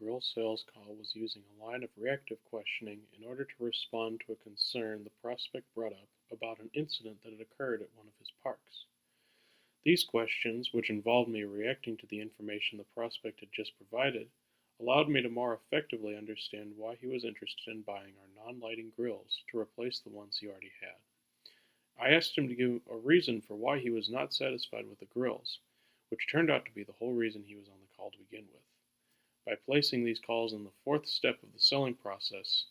grill sales call was using a line of reactive questioning in order to respond to a concern the prospect brought up about an incident that had occurred at one of his parks. These questions, which involved me reacting to the information the prospect had just provided, allowed me to more effectively understand why he was interested in buying our non-lighting grills to replace the ones he already had. I asked him to give a reason for why he was not satisfied with the grills, which turned out to be the whole reason he was on the call to begin with. By placing these calls in the fourth step of the selling process,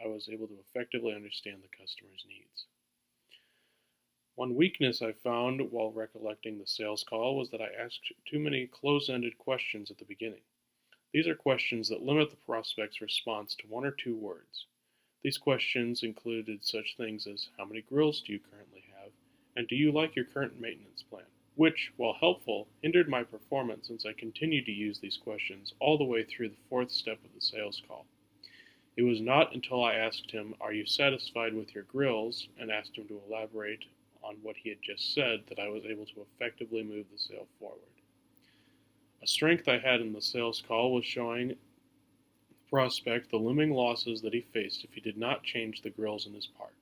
I was able to effectively understand the customer's needs. One weakness I found while recollecting the sales call was that I asked too many close-ended questions at the beginning. These are questions that limit the prospect's response to one or two words. These questions included such things as, how many grills do you currently have, and do you like your current maintenance plan? Which, while helpful, hindered my performance since I continued to use these questions all the way through the fourth step of the sales call. It was not until I asked him, are you satisfied with your grills, and asked him to elaborate on what he had just said that I was able to effectively move the sale forward. A strength I had in the sales call was showing the prospect the looming losses that he faced if he did not change the grills in his park.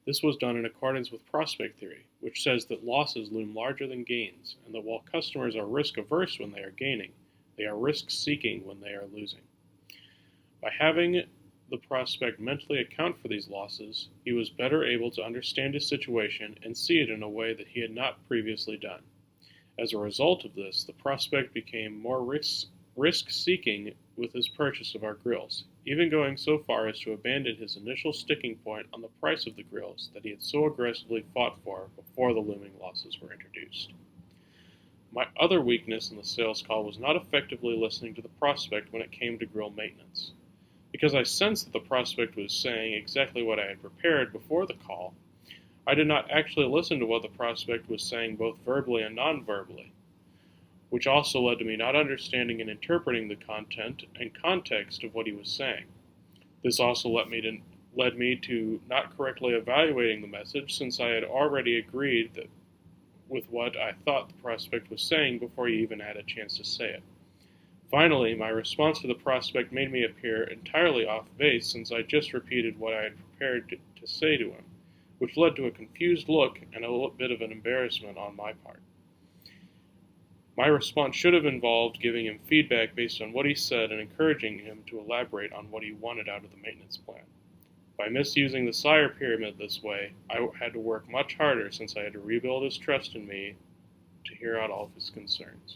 This was done in accordance with prospect theory, which says that losses loom larger than gains, and that while customers are risk-averse when they are gaining, they are risk-seeking when they are losing. By having the prospect mentally account for these losses, he was better able to understand his situation and see it in a way that he had not previously done. As a result of this, the prospect became more risk-seeking with his purchase of our grills, even going so far as to abandon his initial sticking point on the price of the grills that he had so aggressively fought for before the looming losses were introduced. My other weakness in the sales call was not effectively listening to the prospect when it came to grill maintenance. Because I sensed that the prospect was saying exactly what I had prepared before the call, I did not actually listen to what the prospect was saying both verbally and non-verbally, which also led to me not understanding and interpreting the content and context of what he was saying. This also led me to not correctly evaluating the message, since I had already agreed with what I thought the prospect was saying before he even had a chance to say it. Finally, my response to the prospect made me appear entirely off base, since I just repeated what I had prepared to say to him, which led to a confused look and a little bit of an embarrassment on my part. My response should have involved giving him feedback based on what he said and encouraging him to elaborate on what he wanted out of the maintenance plan. By misusing the SIRE pyramid this way, I had to work much harder, since I had to rebuild his trust in me to hear out all of his concerns.